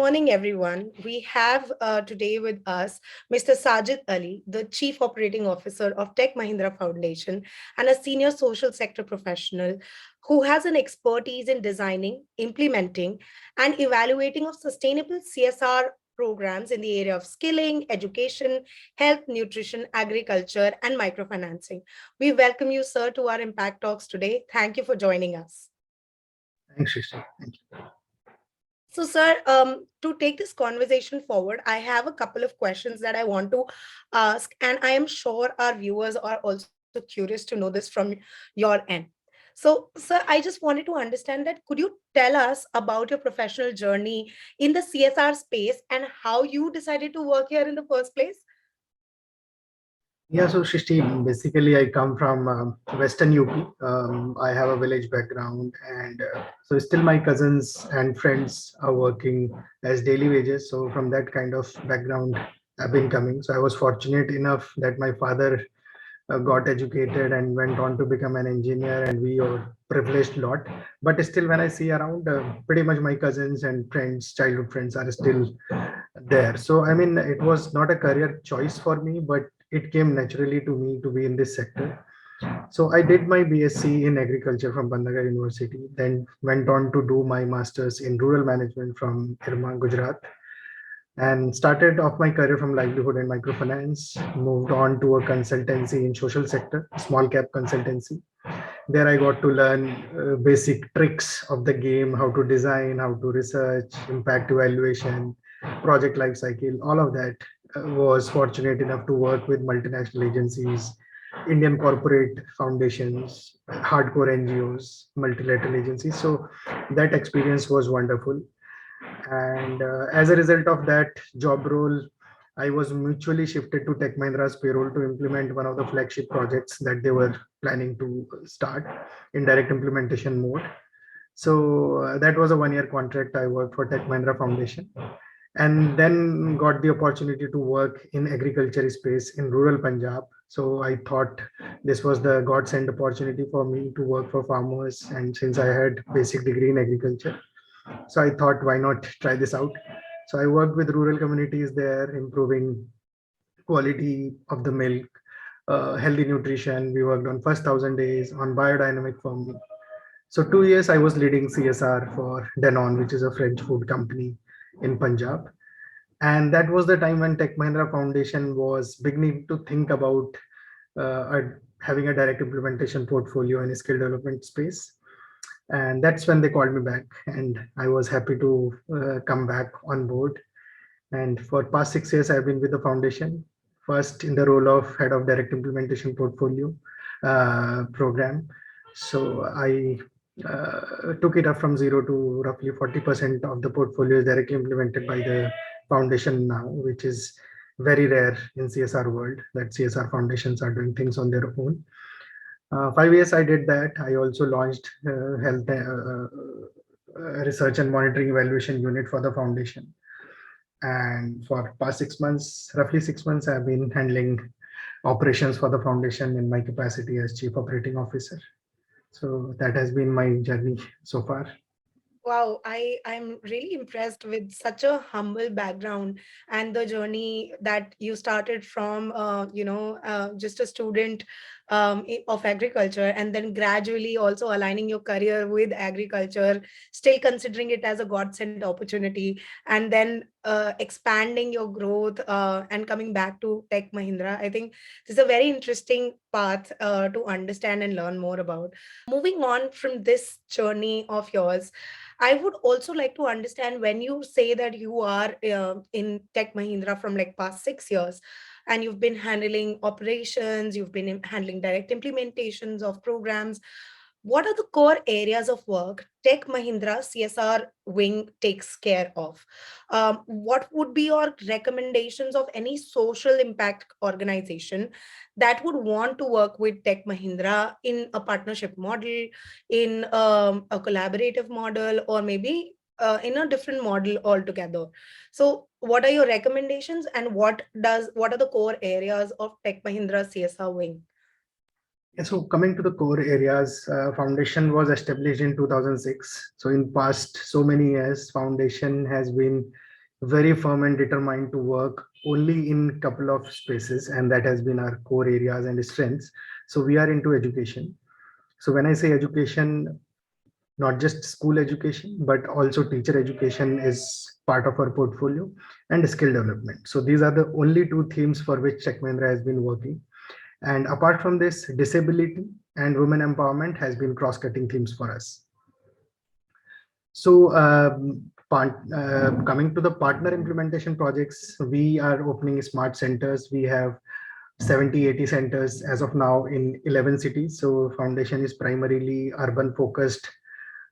morning, everyone. We have today with us Mr. Sajid Ali, the Chief Operating Officer of Tech Mahindra Foundation and a senior social sector professional who has an expertise in designing, implementing, and evaluating of sustainable CSR programs in the area of skilling, education, health, nutrition, agriculture, and microfinancing. We welcome you, sir, to our Impact Talks today. Thank you for joining us. Thanks, Srishti. Thank you. So, sir, to take this conversation forward, I have a couple of questions that I want to ask, and I am sure our viewers are also curious to know this from your end. So, sir, I just wanted to understand that could you tell us about your professional journey in the CSR space and how you decided to work here in the first place? Yeah, so Srishti, basically I come from Western UP. I have a village background, and so still my cousins and friends are working as daily wages. So from that kind of background, I've been coming. So I was fortunate enough that my father got educated and went on to become an engineer, and we are privileged lot. But still, when I see around, pretty much my cousins and friends, childhood friends, are still there. So I mean, it was not a career choice for me, but it came naturally to me to be in this sector. So I did my BSc in agriculture from Bandhagar University, then went on to do my masters in rural management from Irma, Gujarat, and started off my career from livelihood and microfinance. Moved on to a consultancy in social sector, small cap consultancy. There I got to learn basic tricks of the game, how to design, how to research, impact evaluation, project life cycle, all of that. Was fortunate enough to work with multinational agencies, Indian corporate foundations, hardcore NGOs, multilateral agencies. So that experience was wonderful. And as a result of that job role, I was mutually shifted to Tech Mahindra's payroll to implement one of the flagship projects that they were planning to start in direct implementation mode. So that was a 1 year contract. I worked for Tech Mahindra Foundation, and then got the opportunity to work in agriculture space in rural Punjab. So I thought this was the godsend opportunity for me to work for farmers. And since I had basic degree in agriculture, so I thought, why not try this out? So I worked with rural communities there, improving quality of the milk, healthy nutrition. We worked on first 1,000 days on biodynamic farming. So 2 years I was leading CSR for Danone, which is a French food company in Punjab. And that was the time when Tech Mahindra Foundation was beginning to think about having a direct implementation portfolio in a skill development space. And that's when they called me back, and I was happy to come back on board. And for past 6 years I've been with the foundation, first in the role of head of direct implementation portfolio program. So I took it up from zero to roughly 40% of the portfolio is directly implemented by the foundation now, which is very rare in CSR world, that CSR foundations are doing things on their own. 5 years I did that. I also launched health research and monitoring evaluation unit for the foundation. And for past 6 months, roughly 6 months, I've been handling operations for the foundation in my capacity as Chief Operating Officer. So that has been my journey so far. Wow, I'm really impressed with such a humble background and the journey that you started from, just a student of agriculture, and then gradually also aligning your career with agriculture, still considering it as a godsend opportunity, and then expanding your growth and coming back to Tech Mahindra. I think this is a very interesting path to understand and learn more about. Moving on from this journey of yours, I would also like to understand when you say that you are in Tech Mahindra from like past 6 years and you've been handling operations, you've been handling direct implementations of programs. What are the core areas of work Tech Mahindra CSR wing takes care of? What would be your recommendations of any social impact organization that would want to work with Tech Mahindra in a partnership model, in a collaborative model, or maybe in a different model altogether? So, what are your recommendations, and what are the core areas of Tech Mahindra CSR wing? Yeah, so coming to the core areas, foundation was established in 2006. So in past so many years, foundation has been very firm and determined to work only in couple of spaces, and that has been our core areas and strengths. So we are into education. So when I say education, not just school education, but also teacher education is part of our portfolio, and skill development. So these are the only two themes for which Tech Mahindra has been working. And apart from this, disability and women empowerment has been cross-cutting themes for us. So coming to the partner implementation projects, we are opening smart centers. We have 70-80 centers as of now in 11 cities. So foundation is primarily urban focused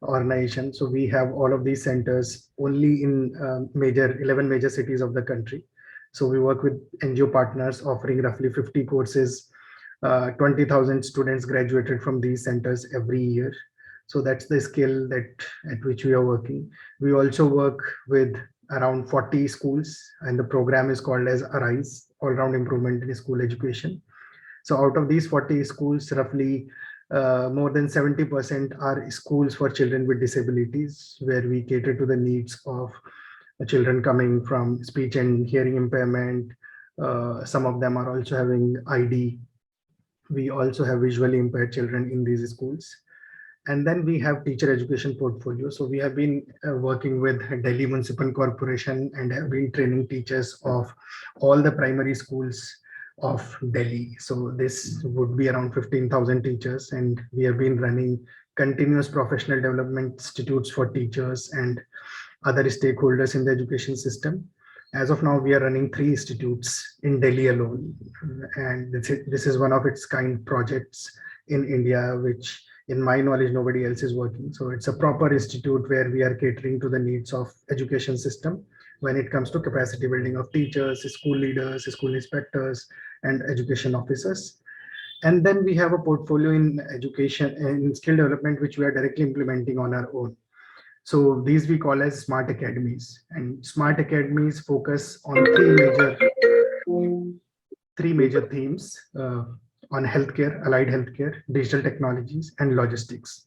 organization. So we have all of these centers only in major 11 major cities of the country. So we work with NGO partners offering roughly 50 courses. 20,000 students graduated from these centers every year. So that's the scale that at which we are working. We also work with around 40 schools, and the program is called as Arise, All Round Improvement in School Education. So out of these 40 schools, roughly more than 70% are schools for children with disabilities, where we cater to the needs of children coming from speech and hearing impairment. Some of them are also having ID. We also have visually impaired children in these schools. And then we have teacher education portfolio. So we have been working with Delhi Municipal Corporation and have been training teachers of all the primary schools of Delhi. So this would be around 15,000 teachers, and we have been running continuous professional development institutes for teachers and other stakeholders in the education system. As of now, we are running 3 institutes in Delhi alone, and this is one of its kind projects in India, which in my knowledge nobody else is working. So it's a proper institute where we are catering to the needs of education system when it comes to capacity building of teachers, school leaders, school inspectors, and education officers. And then we have a portfolio in education and skill development which we are directly implementing on our own. So these we call as smart academies, and smart academies focus on three major themes on healthcare, allied healthcare, digital technologies, and logistics.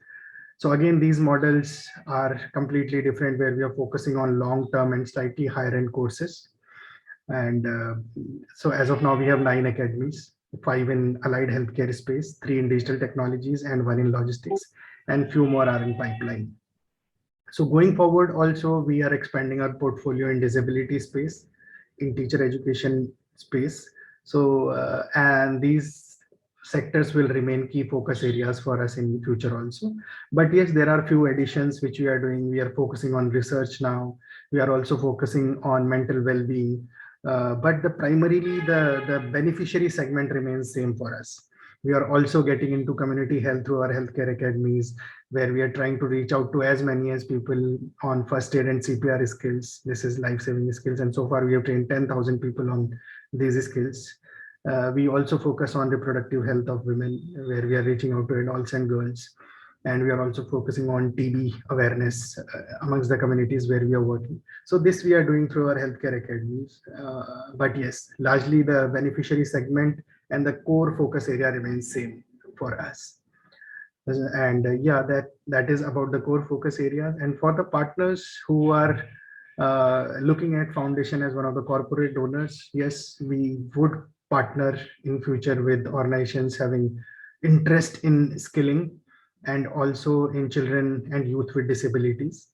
So again, these models are completely different, where we are focusing on long-term and slightly higher-end courses. And so as of now, we have 9 academies, 5 in allied healthcare space, 3 in digital technologies, and 1 in logistics, and few more are in pipeline. So going forward, also we are expanding our portfolio in disability space, in teacher education space. So and these sectors will remain key focus areas for us in future also. But yes, there are few additions which we are doing. We are focusing on research now. We are also focusing on mental well-being. But primarily the beneficiary segment remains same for us. We are also getting into community health through our healthcare academies, where we are trying to reach out to as many as people on first aid and CPR skills. This is life-saving skills, and so far we have trained 10,000 people on these skills. We also focus on reproductive health of women, where we are reaching out to adults and girls. And we are also focusing on TB awareness amongst the communities where we are working. So this we are doing through our healthcare academies. But yes, largely the beneficiary segment and the core focus area remains same for us. And yeah, that is about the core focus areas. And for the partners who are looking at foundation as one of the corporate donors, yes, we would partner in future with organizations having interest in skilling, and also in children and youth with disabilities,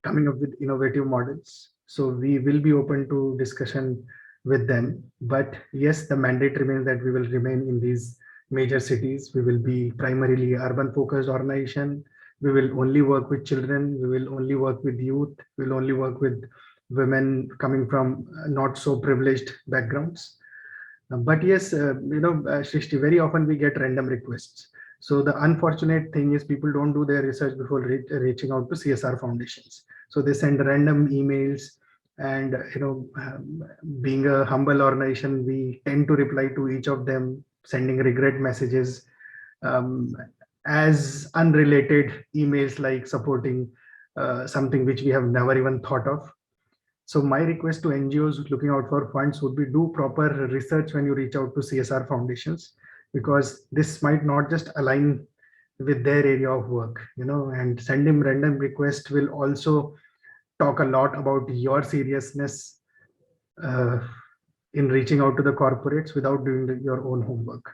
coming up with innovative models. So we will be open to discussion with them. But yes, the mandate remains that we will remain in these major cities. We will be primarily urban focused organization. We will only work with children. We will only work with youth. We will only work with women coming from not so privileged backgrounds. But yes, Shrishti, very often we get random requests. So the unfortunate thing is people don't do their research before reaching out to CSR foundations. So they send random emails, and being a humble organization, we tend to reply to each of them, sending regret messages, um, as unrelated emails like supporting something which we have never even thought of. So my request to NGOs looking out for funds would be do proper research when you reach out to CSR foundations, because this might not just align with their area of work, and sending random request will also talk a lot about your seriousness uh, in reaching out to the corporates without doing your own homework.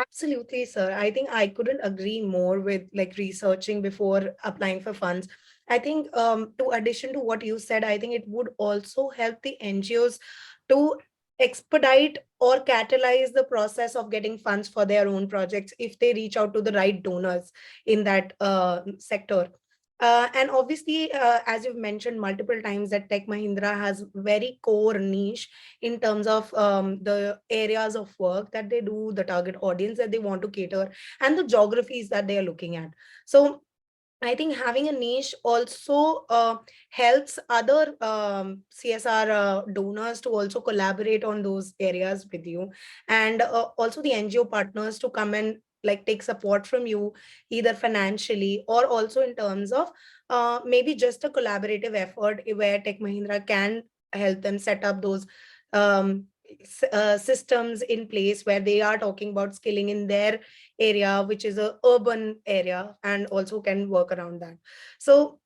Absolutely, sir. I think I couldn't agree more with like researching before applying for funds. I think to addition to what you said, I think it would also help the NGOs to expedite or catalyze the process of getting funds for their own projects if they reach out to the right donors in that sector. And obviously, as you've mentioned multiple times, that Tech Mahindra has very core niche in terms of the areas of work that they do, the target audience that they want to cater, and the geographies that they are looking at. So I think having a niche also helps other CSR donors to also collaborate on those areas with you, and also the NGO partners to come and like take support from you, either financially or also in terms of maybe just a collaborative effort where Tech Mahindra can help them set up those systems in place where they are talking about skilling in their area, which is a urban area, and also can work around that. So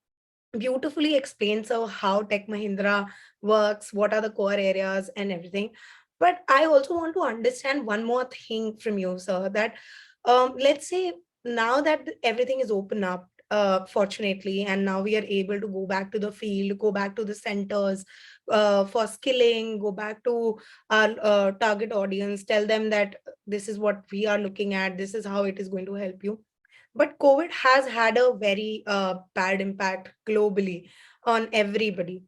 beautifully explains how Tech Mahindra works, what are the core areas and everything. But I also want to understand one more thing from you, sir, that let's say now that everything is open up, fortunately, and now we are able to go back to the field, go back to the centers for skilling, go back to our target audience, tell them that this is what we are looking at, this is how it is going to help you. But COVID has had a very bad impact globally on everybody.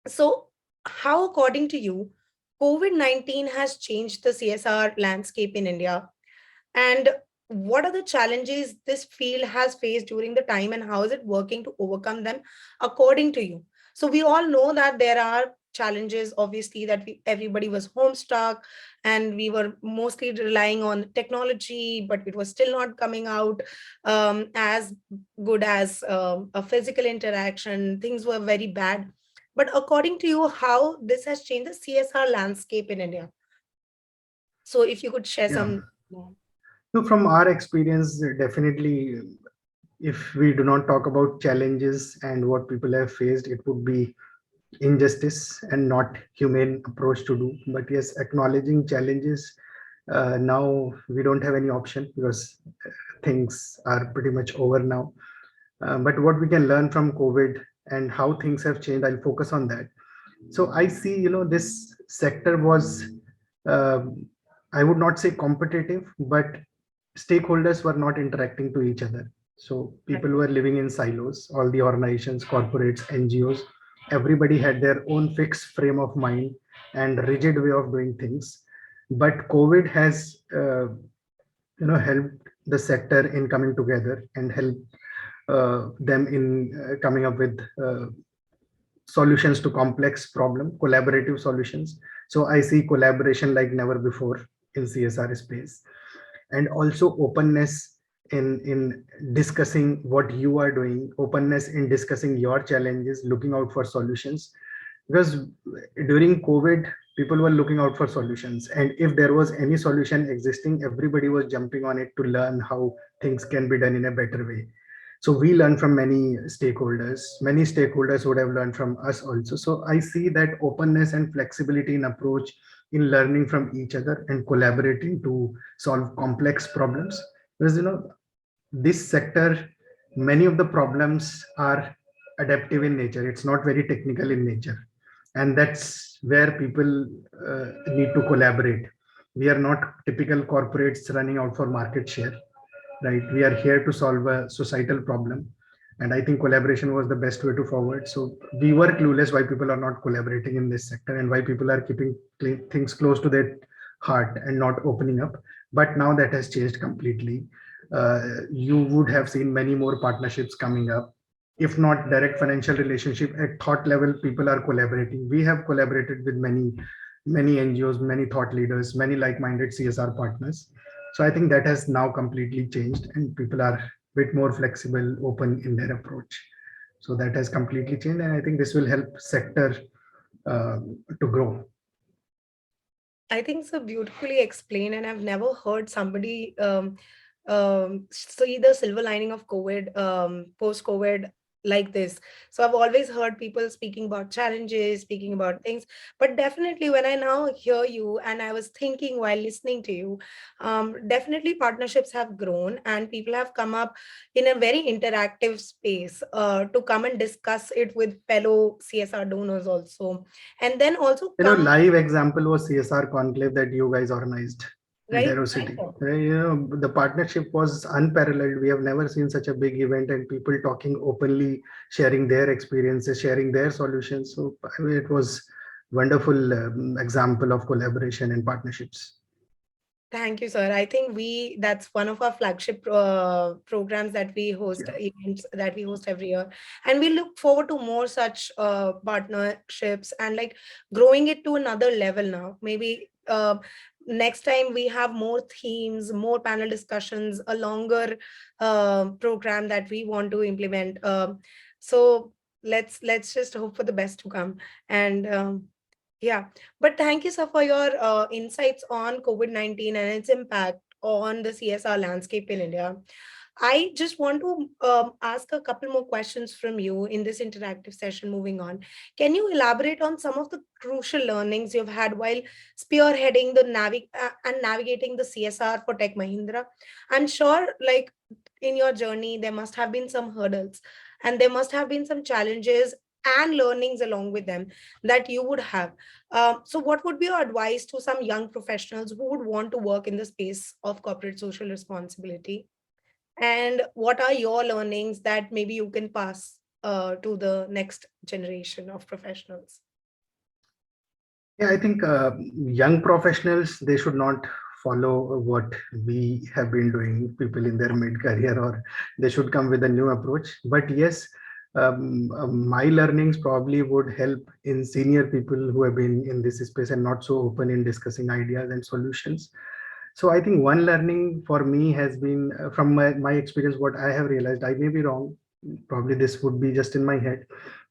So, how, according to you, COVID-19 has changed the CSR landscape in India? And what are the challenges this field has faced during the time, and how is it working to overcome them, according to you? So we all know that there are challenges, obviously, that everybody was home stuck and we were mostly relying on technology, but it was still not coming out as good as a physical interaction. Things were very bad. But according to you, how this has changed the CSR landscape in India? So if you could share Yeah. some more. So from our experience, definitely, if we do not talk about challenges and what people have faced, it would be injustice and not humane approach to do. But yes, acknowledging challenges, now we don't have any option because things are pretty much over now. But what we can learn from COVID and how things have changed, I'll focus on that. So I see, this sector was, um, I would not say competitive, but stakeholders were not interacting to each other. So people were living in silos, all the organizations, corporates, NGOs, everybody had their own fixed frame of mind and rigid way of doing things. But COVID has, helped the sector in coming together and help them in coming up with solutions to complex problem, collaborative solutions. So I see collaboration like never before in CSR space, and also openness in discussing what you are doing, openness in discussing your challenges, looking out for solutions. Because during COVID, people were looking out for solutions, and if there was any solution existing, everybody was jumping on it to learn how things can be done in a better way. So we learn from many stakeholders would have learned from us also. So I see that openness and flexibility in approach in learning from each other and collaborating to solve complex problems. Because this sector, many of the problems are adaptive in nature, it's not very technical in nature, and that's where people need to collaborate. We are not typical corporates running out for market share, right? We are here to solve a societal problem, and I think collaboration was the best way to forward. So we were clueless why people are not collaborating in this sector and why people are keeping things close to their heart and not opening up. But now that has changed completely. You would have seen many more partnerships coming up. If not direct financial relationship, at thought level people are collaborating. We have collaborated with many NGOs, many thought leaders, many like-minded CSR partners. So I think that has now completely changed, and people are a bit more flexible, open in their approach. So that has completely changed, and I think this will help sector to grow. I think so beautifully explained, and I've never heard somebody see the silver lining of COVID, post COVID. like this. So I've always heard people speaking about challenges, speaking about things, but definitely when I now hear you, and I was thinking while listening to you, definitely partnerships have grown and people have come up in a very interactive space to come and discuss it with fellow CSR donors also, and then also come, Live example was CSR conclave that you guys organized at right. Aerocity. The partnership was unparalleled. We have never seen such a big event and people talking openly, sharing their experiences, sharing their solutions. So I mean, it was wonderful example of collaboration and partnerships. Thank you, sir. I think that's one of our flagship programs that we host, Yeah. events that we host every year. And we look forward to more such partnerships and like growing it to another level now. Maybe next time we have more themes, more panel discussions, a longer program that we want to implement. So let's just hope for the best to come. And yeah, but thank you, sir, for your insights on COVID-19 and its impact on the CSR landscape in India. I just want to ask a couple more questions from you in this interactive session moving on. Can you elaborate on some of the crucial learnings you've had while spearheading the and navigating the CSR for Tech Mahindra? I'm sure, like, in your journey, there must have been some hurdles and there must have been some challenges and learnings along with them that you would have. So, what would be your advice to some young professionals who would want to work in the space of corporate social responsibility? And what are your learnings that maybe you can pass to the next generation of professionals? Yeah, I think young professionals, they should not follow what we have been doing, people in their mid-career, or they should come with a new approach. But yes, my learnings probably would help in senior people who have been in this space and not so open in discussing ideas and solutions. So I think one learning for me has been from my experience, what I have realized, I may be wrong, probably this would be just in my head,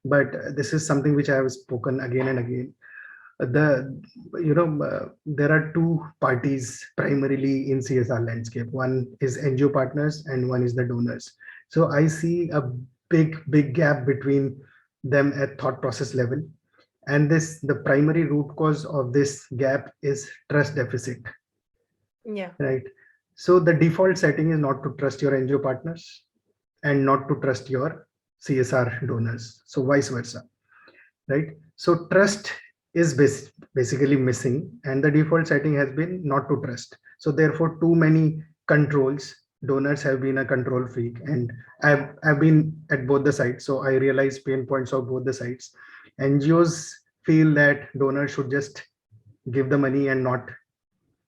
but this is something which I have spoken again and again. The there are two parties primarily in CSR landscape. One is NGO partners and one is the donors. So I see a big gap between them at thought process level, and this the primary root cause of this gap is trust deficit, Yeah. right? So the default setting is not to trust your NGO partners and not to trust your CSR donors, so vice versa, right? So trust is basically missing, and the default setting has been not to trust. So therefore, too many controls. Donors have been a control freak, and I've been at both the sides, so I realize pain points of both the sides. NGOs feel that donors should just give the money and not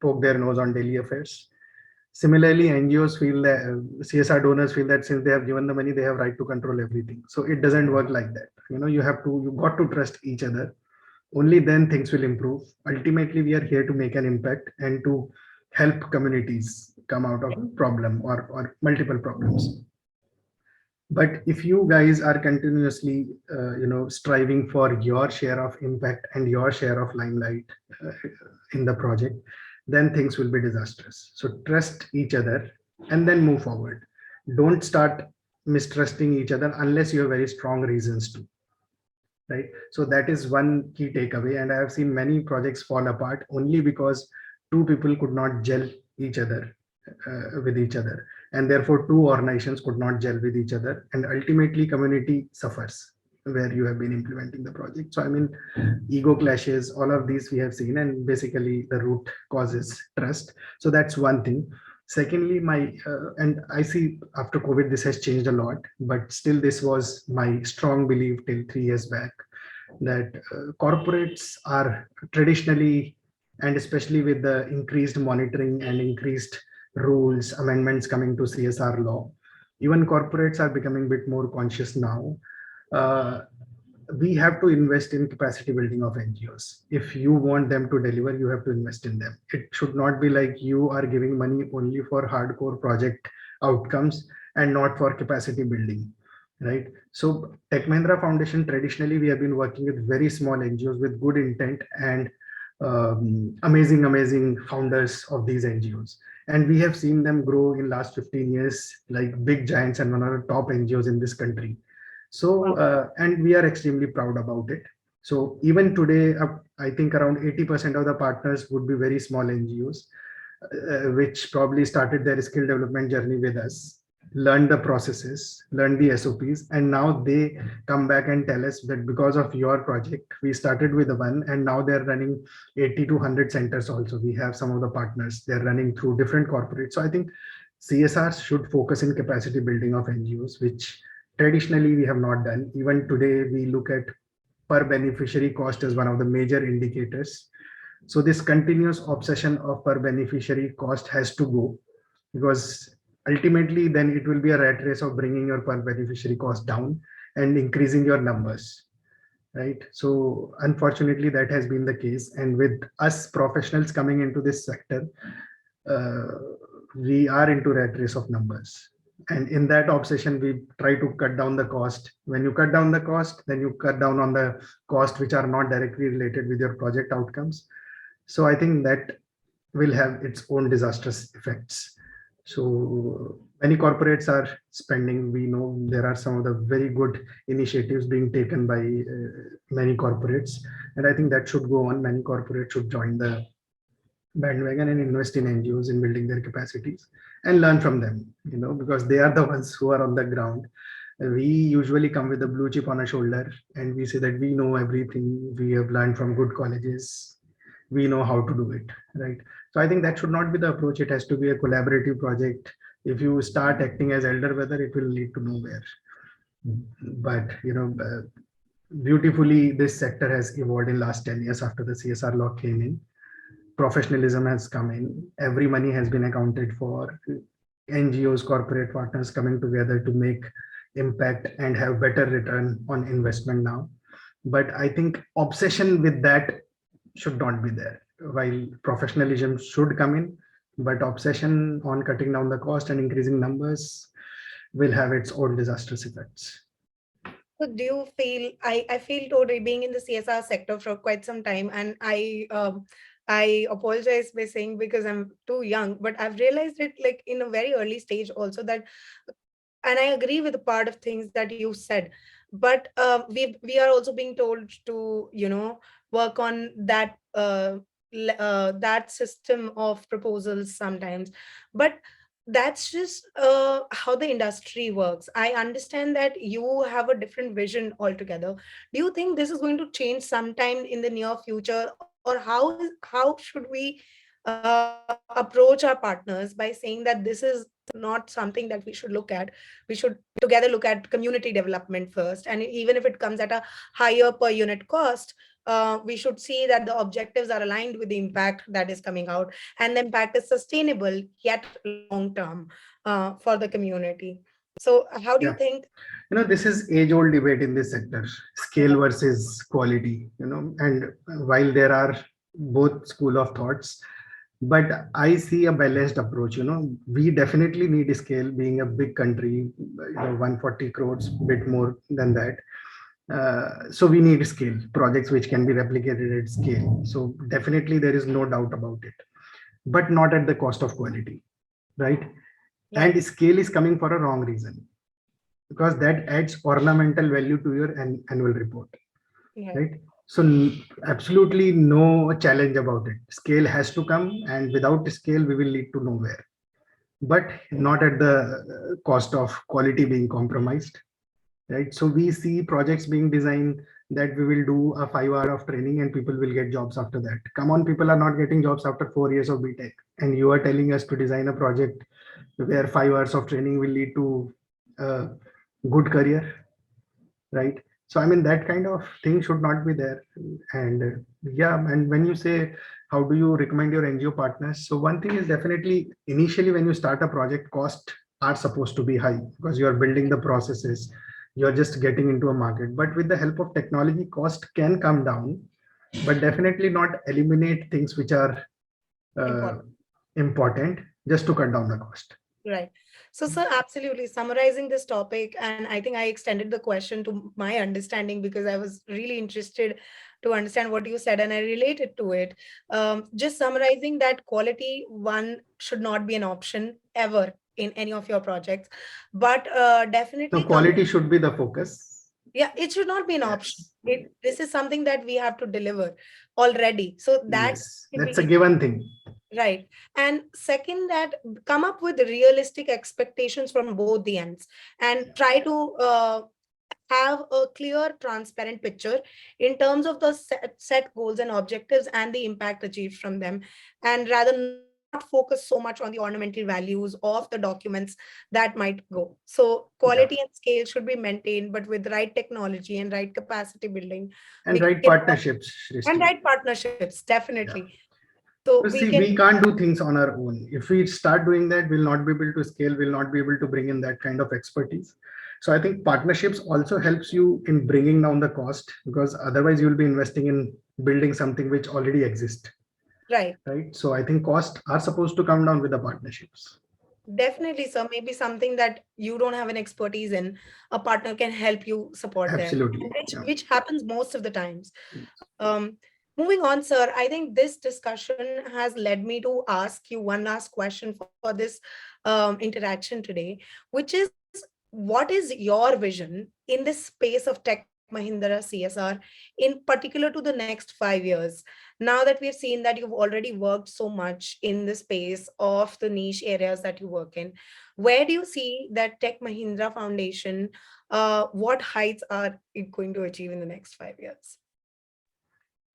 poke their nose on daily affairs. Similarly, NGOs feel that CSR donors feel that since they have given the money, they have right to control everything. So it doesn't work like that. You got to trust each other. Only then things will improve. Ultimately, we are here to make an impact and to help communities come out of a problem or multiple problems. But if you guys are continuously, striving for your share of impact and your share of limelight uh, in the project, then things will be disastrous. So trust each other and then move forward. Don't start mistrusting each other unless you have very strong reasons to, right? So that is one key takeaway. And I have seen many projects fall apart only because two people could not gel each other with each other, and therefore two organizations could not gel with each other, and ultimately community suffers where you have been implementing the project. So I mean, ego clashes, all of these we have seen, and basically the root cause is trust. So that's one thing. Secondly, my and I see after COVID this has changed a lot, but still this was my strong belief till 3 years back, that corporates are traditionally, and especially with the increased monitoring and increased rules amendments coming to CSR law, even corporates are becoming a bit more conscious now. uh, we have to invest in capacity building of NGOs. If you want them to deliver, you have to invest in them. It should not be like you are giving money only for hardcore project outcomes and not for capacity building, right? So Tech Mahindra Foundation, traditionally, we have been working with very small NGOs with good intent and amazing founders of these NGOs. And we have seen them grow in last 15 years like big giants and one of the top NGOs in this country. So, and we are extremely proud about it. So even today, I think around 80% of the partners would be very small NGOs, which probably started their skill development journey with us, learned the processes, learned the SOPs, and now they come back and tell us that because of your project, we started with one, and now they're running 80 to 100 centers also. We have some of the partners, they're running through different corporates. So I think CSR should focus in capacity building of NGOs, which traditionally we have not done. Even today, we look at per beneficiary cost as one of the major indicators. So this continuous obsession of per beneficiary cost has to go, because ultimately then it will be a rat race of bringing your per beneficiary cost down and increasing your numbers, right? So unfortunately that has been the case, and with us professionals coming into this sector, uh, we are into rat race of numbers, and in that obsession we try to cut down the cost. When you cut down the cost, then you cut down on the cost which are not directly related with your project outcomes. So I think that will have its own disastrous effects. So many corporates are spending. We know there are some of the very good initiatives being taken by many corporates, and I think that should go on. Many corporates should join the bandwagon and invest in NGOs in building their capacities and learn from them, because they are the ones who are on the ground. We usually come with a blue chip on our shoulder and we say that we know everything, we have learned from good colleges, we know how to do it, right? So I think that should not be the approach. It has to be a collaborative project. If you start acting as elder brother, it will lead to nowhere. But beautifully, this sector has evolved in last 10 years after the CSR law came in. Professionalism has come in. Every money has been accounted for. NGOs, corporate partners coming together to make impact and have better return on investment now. But I think obsession with that should not be there. While professionalism should come in, but obsession on cutting down the cost and increasing numbers will have its own disastrous effects. So do you feel, I feel totally being in the CSR sector for quite some time, and I apologize by saying because I'm too young, but I've realized it like in a very early stage also that, and I agree with a part of things that you said, but we are also being told to work on that that system of proposals sometimes, but that's just how the industry works. I understand that you have a different vision altogether. Do you think this is going to change sometime in the near future, or how should we approach our partners by saying that this is not something that we should look at? We should together look at community development first, and even if it comes at a higher per unit cost, we should see that the objectives are aligned with the impact that is coming out, and the impact is sustainable yet long term for the community. So how do you Yeah. think? This is age old debate in this sector, scale Right. versus quality, and while there are both school of thoughts, but I see a balanced approach. We definitely need scale, being a big country, 140 crores, bit more than that. So we need scale projects which can be replicated at scale. So definitely there is no doubt about it, but not at the cost of quality, right? Right. And scale is coming for a wrong reason, because that adds ornamental value to your annual report, Right. right? So absolutely no challenge about it. Scale has to come, and without scale, we will lead to nowhere. But not at the cost of quality being compromised, right? So we see projects being designed that we will do a 5 hour of training and people will get jobs after that. Come on, people are not getting jobs after 4 years of BTech, and you are telling us to design a project where 5 hours of training will lead to a good career, right? So I mean that kind of thing should not be there. And yeah, and when you say how do you recommend your NGO partners, so one thing is definitely initially when you start a project, cost are supposed to be high because you are building the processes, you're just getting into a market. But with the help of technology, cost can come down, but definitely not eliminate things which are uh, Important. important, just to cut down the cost. Right. So, sir, absolutely summarizing this topic, and I think I extended the question to my understanding because I was really interested to understand what you said and I related to it. Just summarizing that quality one should not be an option ever in any of your projects, but No, definitely come. quality should be the focus. Yeah, it should not be an option. Yes. This is something that we have to deliver already. So that Yes. should That's a be given thing. right. And second, that come up with realistic expectations from both the ends and try to have a clear, transparent picture in terms of the set goals and objectives and the impact achieved from them, and rather not focus so much on the ornamental values of the documents that might go. So, Yeah. quality and scale should be maintained, but with right technology and right capacity building, And we right can, partnerships, and Shrishti. right partnerships, Yeah. definitely. So, Because we see, can, we can't do things on our own. If we start doing that, we'll not be able to scale, we'll not be able to bring in that kind of expertise. So I think partnerships also helps you in bringing down the cost, because otherwise you'll be investing in building something which already exists, right. right? So I think costs are supposed to come down with the partnerships. Definitely, sir. Maybe something that you don't have an expertise in, a partner can help you support there, Absolutely. Yeah. which happens most of the times. Moving on, sir, I think this discussion has led me to ask you one last question for this interaction today, which is, what is your vision in this space of Tech Mahindra CSR, in particular to the next 5 years? Now that we've seen that you've already worked so much in the space of the niche areas that you work in, where do you see that Tech Mahindra Foundation, what heights are it going to achieve in the next 5 years?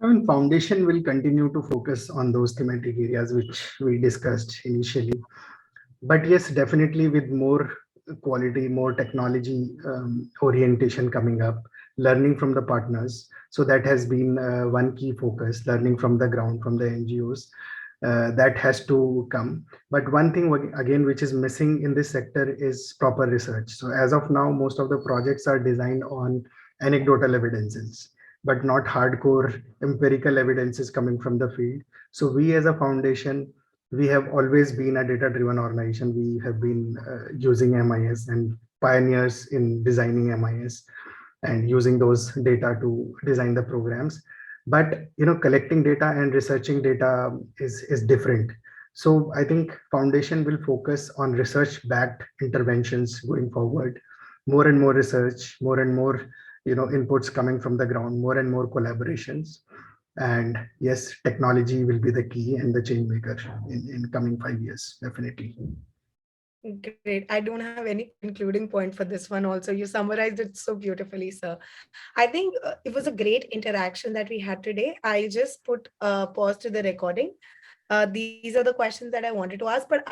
I mean, foundation will continue to focus on those thematic areas which we discussed initially. But yes, definitely with more quality, more technology orientation coming up, learning from the partners. So that has been one key focus, learning from the ground, from the NGOs. That has to come. But one thing again, which is missing in this sector is proper research. So as of now, most of the projects are designed on anecdotal evidences, but not hardcore empirical evidences coming from the field. So we as a foundation, we have always been a data driven organization. We have been using MIS and pioneers in designing MIS and using those data to design the programs. But collecting data and researching data is different. So I think foundation will focus on research backed interventions going forward. More and more research, more and more inputs coming from the ground, more and more collaborations. And yes, technology will be the key and the change maker in coming 5 years, definitely. Great. I don't have any concluding point for this one also. You summarized it so beautifully, sir. I think it was a great interaction that we had today. I just put a pause to the recording. These are the questions that I wanted to ask, but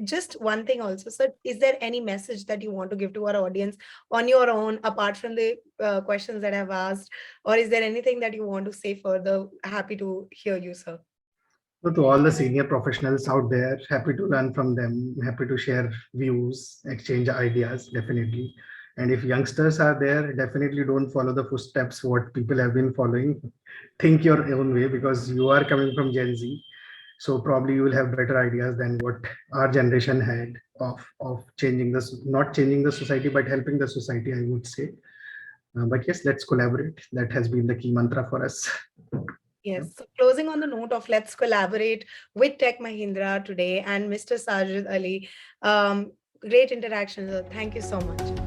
just one thing also, sir. Is there any message that you want to give to our audience on your own, apart from the questions that I've asked, or is there anything that you want to say further? Happy to hear you, sir. So to all the senior professionals out there, happy to learn from them, happy to share views, exchange ideas, definitely. And if youngsters are there, definitely don't follow the footsteps what people have been following. Think your own way, because you are coming from Gen Z. So probably you will have better ideas than what our generation had of changing this, not changing the society, but helping the society, I would say. But yes, let's collaborate. That has been the key mantra for us. Yeah. Yes. So closing on the note of let's collaborate with Tech Mahindra today and Mr. Sajid Ali. Great interaction, sir. Thank you so much.